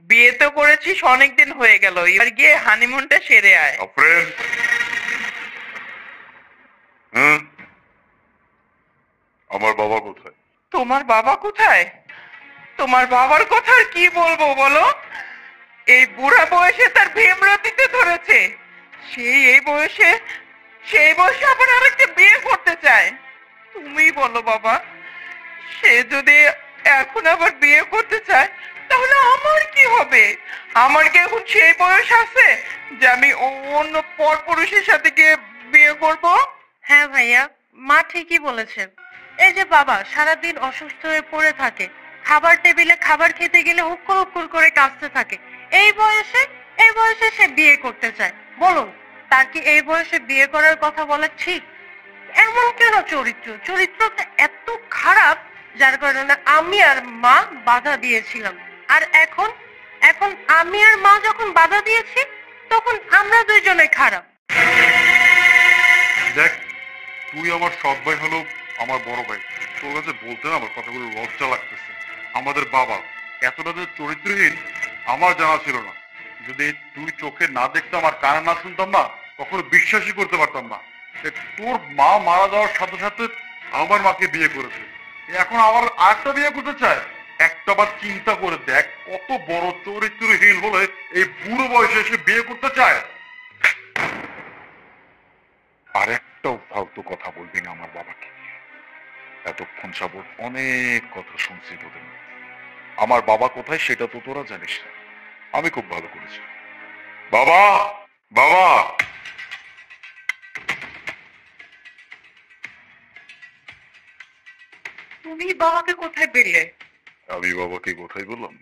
বিয়ে তো করেছিস অনেকদিন হয়ে গেল, এবার গিয়ে হানিমুনটা সেরে আয়। আফরিন, হুম, আমার বাবা কোথায়? তোমার বাবা কোথায়? তোমার বাবার কথা আর কি বলবো বলো? এই বুড়া বয়সে তার ভীমরতিতে ধরেছে। সেই এই বয়সে, সেই বয়সে আবার আরেকটা বিয়ে করতে চায়। তুমি বলো বাবা, সে যদি এখন আবার বিয়ে করতে চায় তাহলে আমার কি হবে? আমার কি এখন সেই বয়স আছে যে আমি অন্য পরপুরুষের সাথে গিয়ে বিয়ে করব? হ্যাঁ ভাইয়া, মা ঠিকই বলেছেন। এই যে বাবা সারাদিন অসুস্থ হয়ে পড়ে থাকে, খাবার টেবিলে খাবার খেতে গেলে উক্কুর উক্কুর করে কাঁদতে থাকে, এই বয়সে এই বয়সে সে বিয়ে করতে চায়। বলুন, তার কি এই বয়সে বিয়ে করার কথা বলা ঠিক? এমন কেন চরিত্র, চরিত্রটা এত খারাপ যার কারণে আমি আর মা বাধা দিয়েছিলাম। আর এখন এখন আমি আর মা যখন বাধা দিয়েছি তখন আমরা দুইজনে খারাপ। দেখ, তুই আমার সৎ ভাই হলো আমার বড় ভাই, তোর কাছে বলতে না আমার কথাগুলো লজ্জা লাগতেছে। আমাদের বাবা এতটা যে চরিত্রহীন আমার জানা ছিল না। যদি তুই চোখে না দেখতাম আর কানে না শুনতাম না, কখনো বিশ্বাসই করতে পারতাম না যে তোর মা মারা যাওয়ার সাথে সাথে আমার মাকে বিয়ে করেছে, এখন আবার আরেকটা বিয়ে করতে চায়। একটা বার চিন্তা করে দেখ, কত বড় চরিত্রহীন হলে এই বুড়ো বয়সে এসে বিয়ে করতে চায়। আর একটাও ফালতু কথা বলবি না আমার বাবাকে। এতক্ষণ যাবৎ অনেক কথা শুনছি তোদের। আমার বাবা কোথায় সেটা তো তোরা জানিস না, আমি খুব ভালো করেছি। বাবা, বাবা, তুমি বাবাকে কোথায় পেলে? আমি বাবাকে কোথায় বললাম,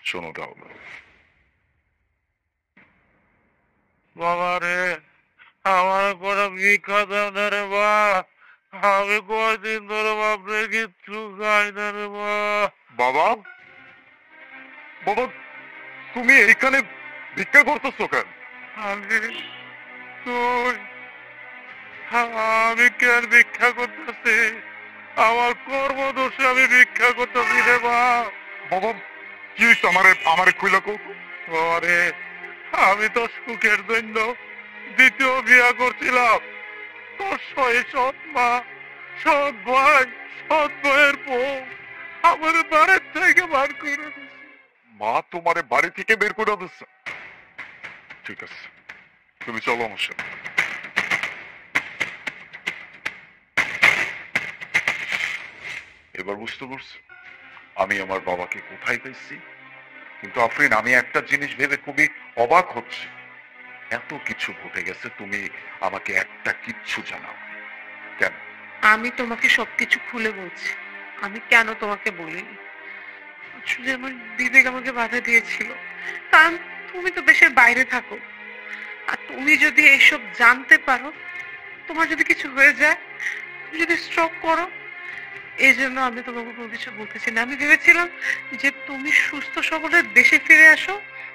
শোনো তাহলে। বাবা রে, আমার কোনো ভিক্ষা দাও না রে বা, আমি কয়দিন ধরে বাপরে কিচ্ছু খাই না রে বা। বাবা, বাবা, তুমি এইখানে ভিক্ষা করতেছো কেন? আমি তুই আমি কেন ভিক্ষা করতেছি? আমার কর্মদোষে আমি ভিক্ষা করতেছি রে বা। বাবা, কি হয়েছে? আমারে আমারে খুইলা কও। আরে, আমি তো সুখের জন্য দ্বিতীয় বিয়া করছিলাম। তোর সৎ মা, সৎ ভাই, সৎ ভাইয়ের বউ আমার বাড়ির থেকে বার করে দিছে। মা তোমারে বাড়ি থেকে বের করে দিচ্ছে? ঠিক আছে, তুমি চলো আমার সাথে। এবার বুঝতে পারছি আমি আমার বাবাকে কোথায় পেয়েছি। কিন্তু আফরিন, আমি একটা জিনিস ভেবে খুবই অবাক হচ্ছি। এত কিছু ঘটে গেছে, তুমি আমাকে একটা কিচ্ছু জানাও কেন? আমি তোমাকে সবকিছু খুলে বলছি। আমি কেন তোমাকে বলিনি, আসলে আমার বিবেক আমাকে বাধা দিয়েছিল। কারণ তুমি তো দেশের বাইরে থাকো, আর তুমি যদি এইসব জানতে পারো, তোমার যদি কিছু হয়ে যায়, তুমি যদি স্ট্রোক করো, এই জন্য আমি তোমাকে কোনো কিছু বলতেছি না। আমি ভেবেছিলাম যে তুমি সুস্থ সবলে দেশে ফিরে আসো,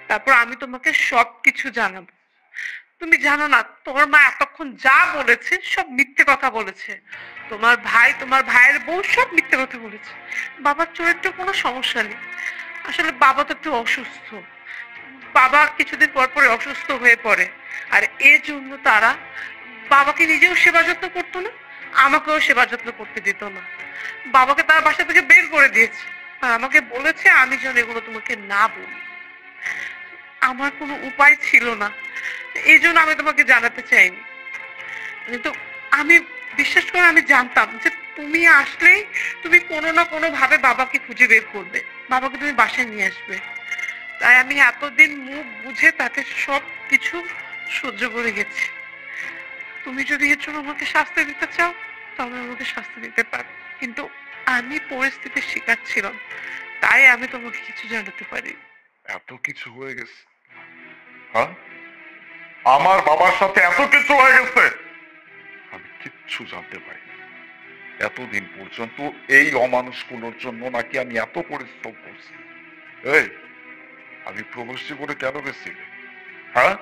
তারপর আমি তোমাকে সব কিছু জানাবো। তুমি জানো না, তোমার মা এতক্ষণ যা বলেছে সব মিথ্যে কথা বলেছে। তোমার ভাই, তোমার ভাইয়ের বউ সব মিথ্যে কথা বলেছে। বাবার চরিত্র কোনো সমস্যা নেই, আসলে বাবা তো একটু অসুস্থ। বাবা কিছুদিন পর পরে অসুস্থ হয়ে পড়ে, আর এর জন্য তারা বাবাকে নিজেও সেবা যত্ন করতো না, আমাকেও সেবা যত্ন করতে দিত না। বাবাকে তার বাসা থেকে বের করে দিয়েছে, আর আমাকে বলেছে আমি যেন এগুলো তোমাকে না বলি। আমার কোনো উপায় ছিল না, এই জন্য আমি তোমাকে জানাতে চাইনি। কিন্তু আমি, বিশ্বাস করে, আমি জানতাম যে তুমি আসলেই তুমি কোনো না কোনো ভাবে বাবাকে খুঁজে বের করবে, বাবাকে তুমি বাসায় নিয়ে আসবে। তাই আমি এতদিন মুখ বুঝে তাকে সব কিছু সহ্য করে গেছি। তুমি যদি এর জন্য আমাকে শাস্তি দিতে চাও তাহলে আমাকে শাস্তি দিতে পারো, কিন্তু আমি পরিস্থিতির শিকার ছিলাম, তাই আমি তোমাকে কিছু জানাতে পারি। এত কিছু হয়ে গেছে? হ্যাঁ, আমার বাবার সাথে এত কিছু হয়ে গেছে, আমি কিচ্ছু জানতে পারি না। এতদিন পর্যন্ত এই অমানুষগুলোর জন্য নাকি আমি এত পরিশ্রম করছি। এই, আমি প্রবাস জীবনে কেন গেছি? হ্যাঁ,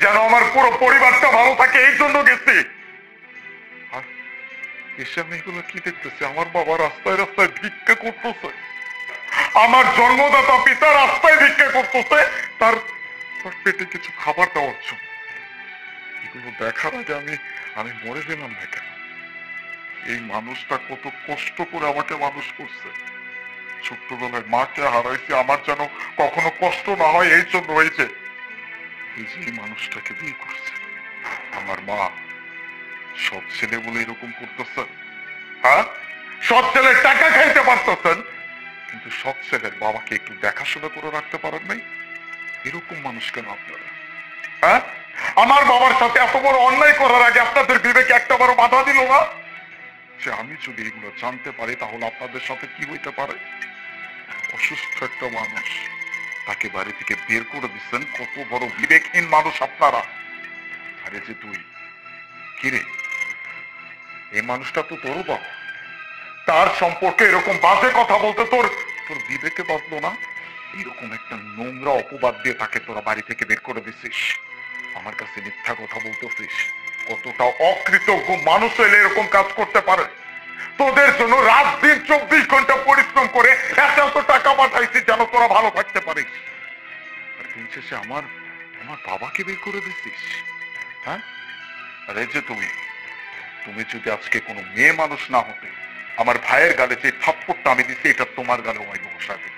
যেন আমার পুরো পরিবারটা ভালো থাকে এই জন্য গেছি। আর এসে আমি এগুলো কি দেখতেছি? আমার বাবা রাস্তায় রাস্তায় ভিক্ষা করতেছে। আমার জন্মদাতা পিতা রাস্তায় ভিক্ষা করতেছে তার তার পেটে কিছু খাবার দেওয়ার জন্য। এগুলো দেখার আগে আমি আমি মরে গেলাম না কেন? এই মানুষটা কত কষ্ট করে আমাকে মানুষ করছে। ছোট্টবেলায় মাকে হারাইছি, আমার যেন কখনো কষ্ট না হয় এই জন্য হয়েছে এই যে এই মানুষটাকে বিয়ে করছে। আমার মা সব ছেলে বলে এরকম করতেছেন? হ্যাঁ, সব ছেলের টাকা খাইতে পারতেছেন, কিন্তু সব ছেলের বাবাকে একটু দেখাশোনা করে রাখতে পারেন নাই। এরকম মানুষ কেন আপনারা? হ্যাঁ, আমার বাবার সাথে এত বড় অন্যায় করার আগে আপনাদের বিবেকে একটা বড় বাধা দিল না যে আমি যদি এগুলো জানতে পারি তাহলে আপনাদের সাথে কি হইতে পারে? অসুস্থ একটা মানুষ, তাকে বাড়ি থেকে বের করে দিচ্ছেন। কত বড় বিবেকহীন মানুষ আপনারা। আরে যে তুই কিরে, এই মানুষটা তো তোর বাবা, তার সম্পর্কে এরকম বাজে কথা বলতে তোর তোর বিবেকে বাঁচলো না? এরকম একটা নোংরা অপবাদ দিয়ে তাকে তোরা বাড়ি থেকে বের করে দিছিস, আমার কাছে মিথ্যা কথা বলতেছিস। কতটা অকৃতজ্ঞ মানুষ হলে এরকম কাজ করতে পারে? তোদের জন্য রাত দিন 24 ঘন্টা পরিশ্রম করে এত এত টাকা পাঠাইছি যেন তোরা ভালো থাকতে পারিস, আর দিন শেষে আমার আমার বাবাকে বের করে দিছিস। হ্যাঁ, আরে যে তুমি তুমি যদি আজকে কোনো মেয়ে মানুষ না হতে, আমার ভাইয়ের গালে যে থাপ্পড়টা আমি দিচ্ছি এটা তোমার গালে ওই বসাবে।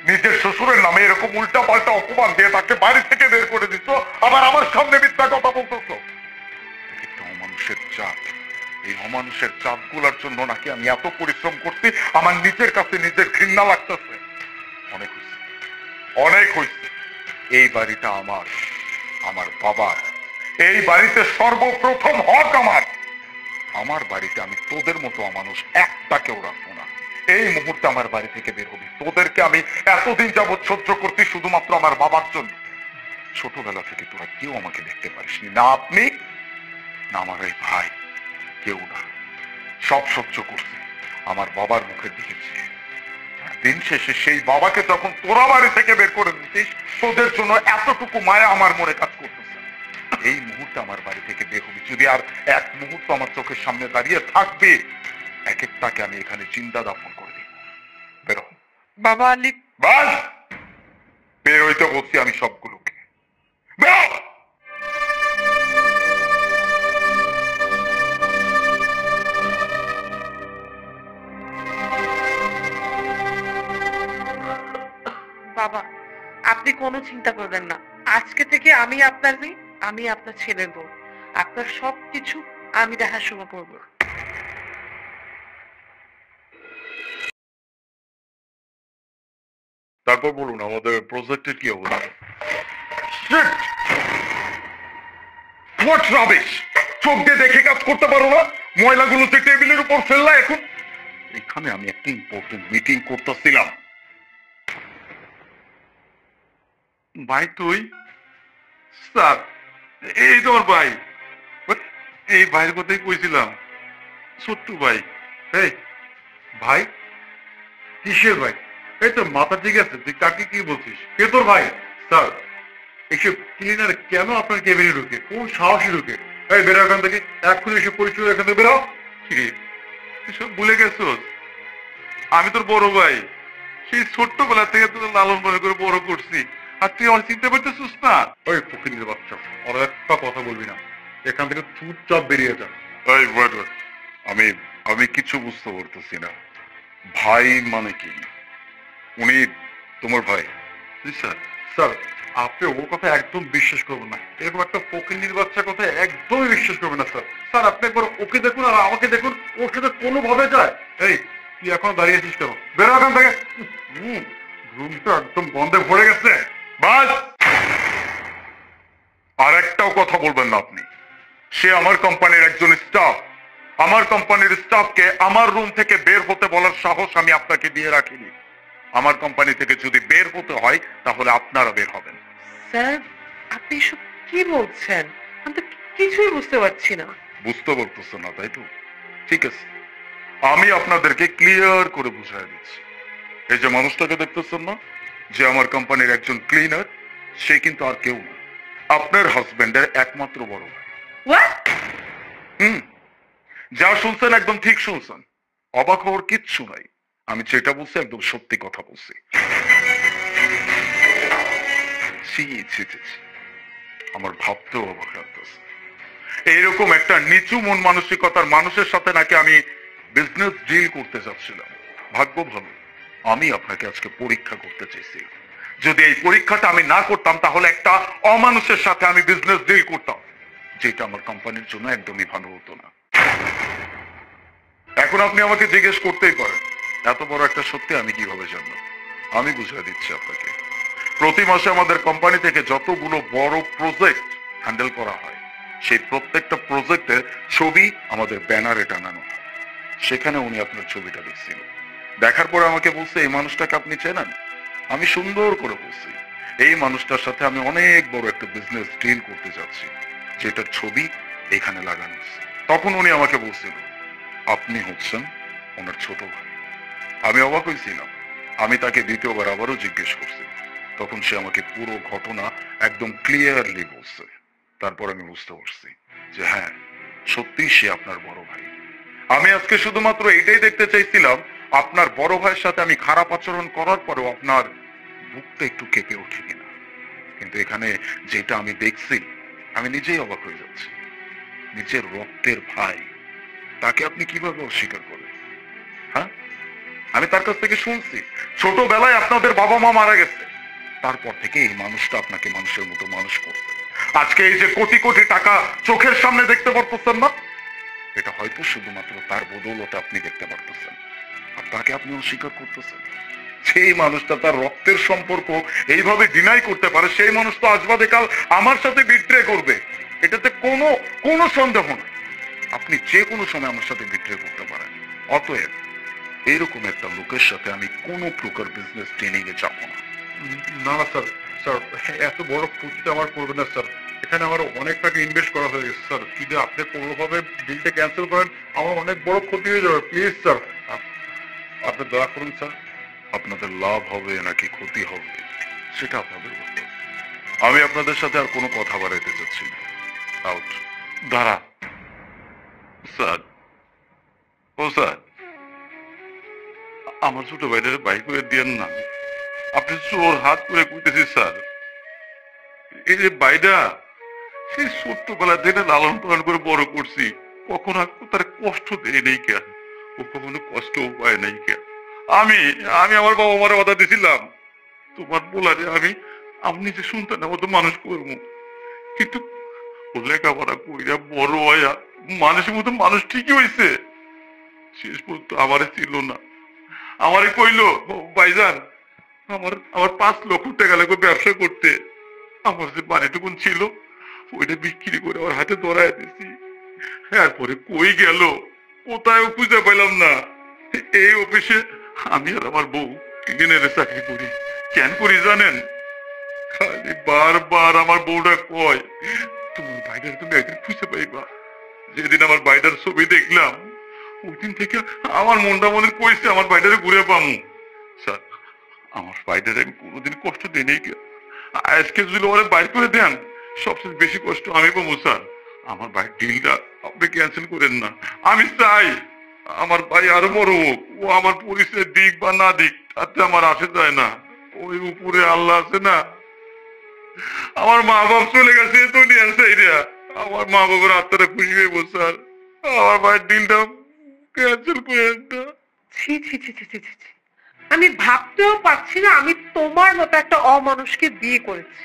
নিজের শ্বশুরের নামে এরকম উল্টা পাল্টা অপমান দিয়ে তাকে বাড়ি থেকে বের করে দিচ্ছ, আবার আমার সামনে মিথ্যা কথা বলতেছ। একটা অমানুষের চাপ, এই অমানুষের চাপ গুলার জন্য নাকি আমি এত পরিশ্রম করছি, আমার নিজের কাছে নিজের ঘৃণা লাগতেছে। অনেক হয়েছে, অনেক হয়েছে। এই বাড়িটা আমার, আমার বাবার। এই বাড়িতে সর্বপ্রথম হক আমার। আমার বাড়িতে আমি তোদের মতো অমানুষ একটাকেও রাখবো না। এই মুহূর্তে আমার বাড়ি থেকে বের হবি। তোদেরকে আমি এতদিন যাবৎ সহ্য করছি শুধুমাত্র আমার বাবার জন্য। ছোটবেলা থেকে তোরা কেউ আমাকে দেখতে পারিসনি, না আপনি না আমার এই ভাই, কেউ না। সব সহ্য করছি আমার বাবার মুখের দিকে চেয়ে। দিন শেষে সেই বাবাকে যখন তোরা বাড়ি থেকে বের করে দিতিস, তোদের জন্য এতটুকু মায়া আমার মনে কাজ করতেছে। এই মুহূর্তে আমার বাড়ি থেকে বের হবি। যদি আর এক মুহূর্ত আমার চোখের সামনে দাঁড়িয়ে থাকবে, এক একটাকে আমি এখানে চিন্তা দাফন করে দিব। বেরো বাবা আলী। বাস, বের হইতে বলছি আমি সবগুলোকে। বেরো। বাবা, আপনি কোনো চিন্তা করবেন না। আজকে থেকে আমি আপনার মেয়ে, আমি আপনার ছেলের বউ। আপনার সবকিছু আমি দেখাশোনা করব। তারপর বলুন আমাদের প্রজেক্টের কি অবস্থা? চোখ দিয়ে দেখে কাজ করতে পারো না? ময়লাগুলো যে টেবিলের উপর ফেললা এখন। এখানে আমি একটা ইম্পর্টেন্ট মিটিং করতেছিলাম। ভাই তুই? স্যার এই তোমার ভাই। এই ভাইয়ের কথাই কইছিলাম, ছোট্ট ভাই। এই ভাই কিসের ভাই? এই তোর মাথা ঠিক আছে? তুই কাকে কি বলছিস? কে তোর ভাই? স্যার এইসব ক্লিনার কেন আপনার কেবিনে ঢুকে? কোন সাহসী ঢুকে? এই বেরো এখান থেকে, এক্ষুনি এসব পরিচয় এখান থেকে বেরো। কি তুই সব ভুলে গেছোস? আমি তোর বড় ভাই, সেই ছোট্টবেলা থেকে তোর লালন মনে করে বড় করছি, আর তুই আমার চিনতে পারতেছিস না? ওই ফকিরের বাচ্চা, আর একটা কথা বলবি না, এখান থেকে চুপচাপ বেরিয়ে যা। এই আমি আমি কিছু বুঝতে পারতেছি না। ভাই মানে কি? উনি তোমার ভাই? স্যার স্যার আপনি ওর কথা একদম বিশ্বাস করবেন না। এরকম একটা ফকিরের বাচ্চা কথা একদমই বিশ্বাস করবেন না স্যার। স্যার আপনি একবার ওকে দেখুন আর আমাকে দেখুন, ওর সাথে কোনোভাবে যায়। এই তুই এখন দাঁড়িয়ে আছিস কেন? বেরো এখান থেকে। রুমটা একদম বন্ধে ভরে গেছে। বাস, আর একটাও কথা বলবেন না আপনি। সে আমার কোম্পানির একজন স্টাফ। আমার কোম্পানির স্টাফকে আমার রুম থেকে বের হতে বলার সাহস আমি আপনাকে দিয়ে রাখিনি। আমার কোম্পানি থেকে যদি বের হতে হয় তাহলে আপনারা বের হবেন। স্যার আপনি সব কি বলছেন? আমি তো কিছুই বুঝতে পারছি না। বুঝতে পারতেছ না তাই তো? ঠিক আছে, আমি আপনাদেরকে ক্লিয়ার করে বুঝাই দিচ্ছি। এই যে মানুষটাকে দেখতেছেন না, যে আমার কোম্পানির একজন ক্লিনার, সে কিন্তু আর কেউ না, আপনার হাজবেন্ডের একমাত্র বড় ভাই। হোয়াট? যা শুনছেন একদম ঠিক শুনছেন, অবাক হওয়ার কিচ্ছু নাই। আমি যেটা বলছি একদম সত্যি কথা বলছি। ছি, ছি, ছি, ছি। আমার ভাবতেও অবাক লাগতেছে, এইরকম একটা নিচু মন মানসিকতার মানুষের সাথে নাকি আমি বিজনেস ডিল করতে যাচ্ছিলাম। ভাগ্য ভালো আমি আপনাকে আজকে পরীক্ষা করতে চাইছি। যদি এই পরীক্ষাটা আমি না করতাম তাহলে একটা অমানুষের সাথে আমি বিজনেস ডিল করতাম, যেটা আমার কোম্পানির জন্য একদমই ভালো হতো না। এখন আপনি আমাকে জিজ্ঞেস করতেই পারেন, এত বড় একটা সত্যি আমি কিভাবে জানলাম? আমি বুঝিয়ে দিচ্ছি আপনাকে। প্রতি মাসে আমাদের কোম্পানি থেকে যতগুলো বড় প্রজেক্ট হ্যান্ডেল করা হয়, সেই প্রত্যেকটা প্রজেক্টের ছবি আমাদের ব্যানারে টানানো হয়। সেখানে উনি আপনার ছবিটা দেখছিল। দেখার পরে আমাকে বলছে, এই মানুষটাকে আপনি চেনেন? আমি সুন্দর করে বলছি, এই মানুষটার সাথে আমি অনেক বড় একটা বিজনেস ডিল করতে যাচ্ছি, যেটার ছবি এখানে লাগানো আছে। তখন উনি আমাকে বলছিল, আপনি হচ্ছেন ওনার ছোট ভাই। আমি অবাক হয়েছিলাম। আমি তাকে দ্বিতীয়বার আবারও জিজ্ঞেস করছি। তখন সে আমাকে পুরো ঘটনা একদম ক্লিয়ারলি বলছে। তারপর আমি বুঝতে পারছি যে হ্যাঁ, সত্যি সে আপনার বড় ভাই। আমি আজকে শুধুমাত্র এটাই দেখতে চাইছিলাম, আপনার বড় ভাইয়ের সাথে আমি খারাপ আচরণ করার পরেও আপনার বুকটা একটু কেঁপে ওঠে কিনা। কিন্তু এখানে যেটা আমি দেখছি, আমি নিজেই অবাক হয়ে যাচ্ছি। নিজের রক্তের ভাই, তাকে আপনি কিভাবে অস্বীকার করেন? হ্যাঁ, আমি তার কাছ থেকে শুনছি ছোটবেলায় আপনাদের বাবা মা মারা গেছে, তারপর থেকে এই মানুষটা আপনাকে মানুষের মতো মানুষ করছে। আজকে এই যে কোটি কোটি টাকা চোখের সামনে দেখতে পারতেছেন না, এটা হয়তো শুধুমাত্র তার বদৌলতে আপনি দেখতে পারতেছেন, আর তাকে আপনি অস্বীকার করতেছেন। সেই মানুষটা তার রক্তের সম্পর্ক এইভাবে ডিনাই করতে পারে, সেই মানুষ তো আজ বাদে কাল আমার সাথে বিট্রে করবে, এটাতে কোনো কোনো সন্দেহ নেই। আপনি যে কোনো সময় আমার সাথে বিট্রে করতে পারেন। অতএব এইরকম একটা লোকের সাথে আমি কোনো প্রকার বিজনেস ট্রেনিং এ যাবো না। না না স্যার, স্যার এত বড় ক্ষতিটা আমার করবে না স্যার। এখানে আমার অনেক টাকা ইনভেস্ট করা হয়ে গেছে স্যার। যদি আপনি কোনোভাবে ডিলটা ক্যান্সেল করেন, আমার অনেক বড় ক্ষতি হয়ে যাবে। প্লিজ স্যার, আপনি দয়া করুন স্যার। আপনাদের লাভ হবে নাকি ক্ষতি হবে সেটা আপনাদের ব্যাপার। আমি আপনাদের সাথে আর কোনো কথা বাড়াইতে চাচ্ছি না। আউট। দাঁড়া স্যার, ও স্যার, আমার ছোট ভাইটারে বাইক করে দিয়েন না। আপনি চোর হাত করে কইতেছি স্যার। এই যে বাইডা, সেই ছোট্টবেলা থেকে লালন পালন করে বড় করছি, কখনো তার কষ্ট দেয় নেই কেন, ও কখনো কষ্টও পায় নাই কেন। আমি আমি আমার বাবা মারা কথা দিছিলাম, তোমার বলারে আমি আমি নিজে সন্তানের মতো মানুষ করবো। কিন্তু লেখাপড়া কইরা বড় হইয়া মানুষের মতো মানুষ ঠিকই হয়েছে, শেষ পর্যন্ত আমারে ছিল না। আমারে কইলো, ভাইজান আমার আমার 5 লক্ষ টাকা লাগবে ব্যবসা করতে। আমার যে বাড়িটুকুন ছিল ওইটা বিক্রি করে আমার হাতে ধরায় দিছি। এরপরে কই গেল, কোথায় খুঁজে পাইলাম না। এই অফিসে আমি আর আমার বউ ক্লিনারের চাকরি করি। কেন করি জানেন? খালি বারবার আমার বউটা কয়, তোমার ভাইটার তুমি একদিন খুঁজে পাইবা। যেদিন আমার ভাইটার ছবি দেখলাম, ওই দিন থেকে আমার মনটা মনে কইছে আমার ভাইটারে ঘুরে পামু। স্যার, আমার ভাইটারে আমি কোনোদিন কষ্ট দিই নেই। আজকে যদি ওরা বাইর করে দেন, সবচেয়ে বেশি কষ্ট আমি পাবো স্যার। আমার ভাই ডিলটা আপনি ক্যান্সেল করেন না। আমি চাই আমার ভাই আরো বড় হোক, ও আমার পরিচয় দিক বা না দিক তাতে আমার আসে যায় না। ওই উপরে আল্লাহ আছে না। আমার মা বাপ চলে গেছে তো নিয়ে আসে, আমার মা বাবার আত্মারা খুশি হয়ে বল স্যার, আমার ভাইয়ের ডিলটা ক্যান্সেল করেন না। ছি ছি ছি ছি ছি ছি ছি। আমি ভাবতেও পারছি না আমি তোমার মতো একটা অমানুষকে বিয়ে করেছি।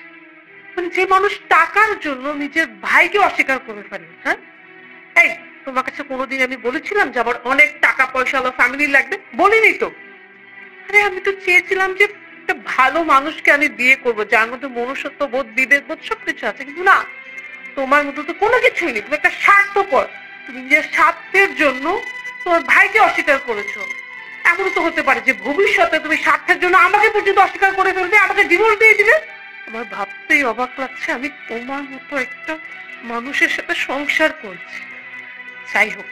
মানে যে মানুষ টাকার জন্য নিজের ভাইকে অস্বীকার করে ফেলে। হ্যাঁ, এই তোমার কাছে কোনোদিন আমি বলেছিলাম যে আমার অনেক টাকা পয়সা আমার ফ্যামিলি লাগবে? বলিনি তো। আরে আমি তো চেয়েছিলাম যে একটা ভালো মানুষকে আমি বিয়ে করব, যার মধ্যে মনুষ্যত্ব বোধ, বিবেক বোধ সবকিছু আছে। কিন্তু না, তোমার মতো তো কোনো কিছুই নেই। তুমি একটা স্বার্থপর। তুমি নিজের স্বার্থের জন্য তোমার ভাইকে অস্বীকার করেছো। এমন তো হতে পারে যে ভবিষ্যতে তুমি স্বার্থের জন্য আমাকে পর্যন্ত অস্বীকার করে ফেলবে, আমাকে ডিভোর্স দিয়ে দিবে। আমার ভাবতেই অবাক লাগছে আমি তোমার মতো একটা মানুষের সাথে সংসার করছি। যাই হোক,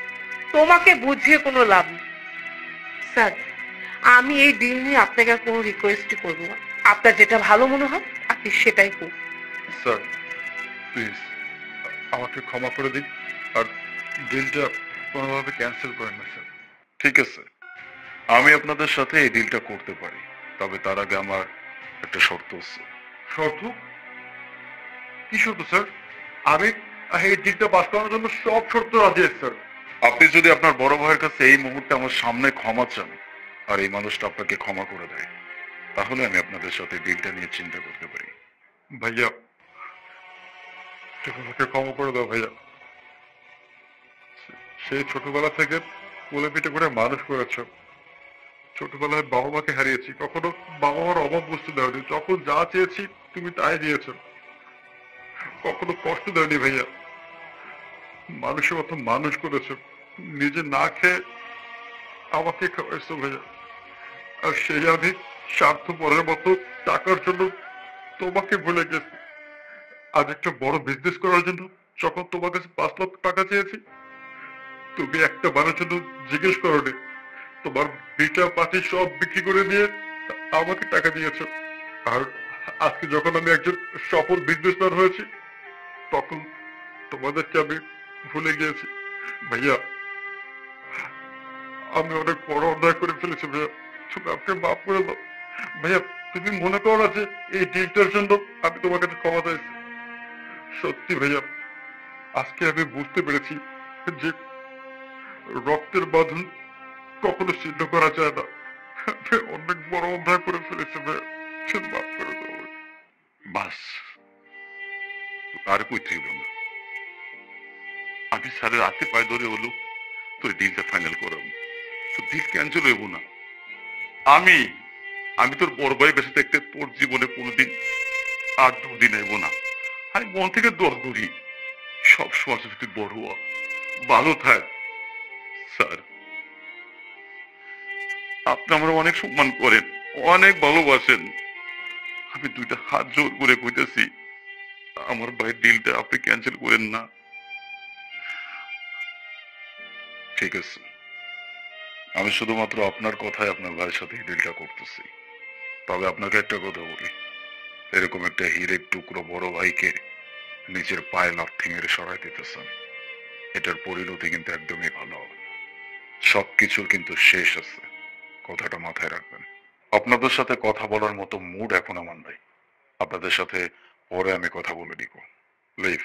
তোমাকে বুঝিয়ে কোনো লাভ নেই। স্যার, আমি এই ডিল নিয়ে আপনাকে আর কোনো রিকোয়েস্টই করবো না। আপনার যেটা ভালো মনে হয় আপনি সেটাই করুন। স্যার প্লিজ আমাকে ক্ষমা করে দিন, আর ডিলটা কোনোভাবে ক্যান্সেল করেন না স্যার। ঠিক আছে, আমি আপনাদের সাথে এই ডিলটা করতে পারি, তবে তার আগে আমার একটা শর্ত আছে। শর্ত? কি শর্ত স্যার? আমি এই ডিলটা বাস্তবায়নের জন্য সব শর্ত রাজি আছি স্যার। আপনি যদি আপনার বড় ভাইয়ের কাছে এই মুহূর্তে আমার সামনে ক্ষমা চান আর এই মানুষটা আপনাকে ক্ষমা করে দেয়, তাহলে আমি আপনাদের সাথে ডিলটা নিয়ে চিন্তা করতে পারি। ভাইয়া, তুমি আমাকে ক্ষমা করে দাও ভাইয়া। সেই ছোটবেলা থেকে কোলে পিঠে করে মানুষ করেছ। ছোটবেলায় বাবা মাকে হারিয়েছি, কখনো বাবা মার অভাব বুঝতে দেওনি, যখন যা চেয়েছি তুমি তাই দিয়েছ, কখনো কষ্ট দেওনি ভাইয়া। মানুষের মতো মানুষ করেছো, নিজে না খেয়ে আমাকে খাওয়াইছো ভাইয়া। আর সেই আমি স্বার্থপরের মতো টাকার জন্য তোমাকে ভুলে গেছি। আজ একটা বড় বিজনেস করার জন্য যখন তোমার কাছে 5 লাখ টাকা চেয়েছি, তুমি একটা বারের জন্য জিজ্ঞেস করোনি। তোমার বিটা পাতি সব বিক্রি করে দিয়ে আমাকে টাকা দিয়েছো। আর আজকে যখন আমি একজন সফল বিজনেসম্যান হয়েছি, তখন তোমাদেরকে আমি ভুলে গিয়েছি। ভাইয়া, আমি অনেক বড় অন্যায় করে ফেলেছি ভাইয়া, তুমি আমাকে মাফ করে দাও। ভাইয়া, তুমি মনে করো না যে এই ডিলটার জন্য আমি তোমার কাছে ক্ষমা চাইছি। সত্যি ভাইয়া, আজকে আমি বুঝতে পেরেছি যে রক্তের বাঁধন কখনো ছিন্ন করা যায় না। আমি অনেক বড় অন্যায় করে ফেলেছি ভাইয়া, মাফ করে দাও। বাস, আর কই থাকবে না। আমি স্যারের হাতে পায়ে ধরে হলো তোর ডিলটা ফাইনাল করাবো, তোর ডিল ক্যান্সেল হইব না। আমি আমি তোর বড় ভাই বেঁচে থাকতে তোর জীবনে কোনোদিন আর দুদিন আইব না। আমি মন থেকে দোয়া করি সব সময় তুই বড় হওয়া, ভালো থাক। স্যার, আপনি আমার অনেক সম্মান করেন, অনেক ভালোবাসেন। আমি 2টা হাত জোর করে কইতেছি, আমার ভাইয়ের ডিলটা আপনি ক্যান্সেল করেন না। ঠিক আছে, আমি শুধুমাত্র আপনার কথায় আপনার ভাইয়ের সাথে এই ডিলটা করতেছি। তবে আপনাকে একটা কথা বলি, এরকম একটা হীরের টুকরো বড় ভাইকে নিজের পায়ে লাথি মেরে সরাই দিতেছেন, এটার পরিণতি কিন্তু একদমই ভালো হবে না। সবকিছুর কিন্তু শেষ আছে, কথাটা মাথায় রাখবেন। আপনাদের সাথে কথা বলার মতো মুড এখন আমার নাই। আপনাদের সাথে পরে আমি কথা বলে নিব। লিভ।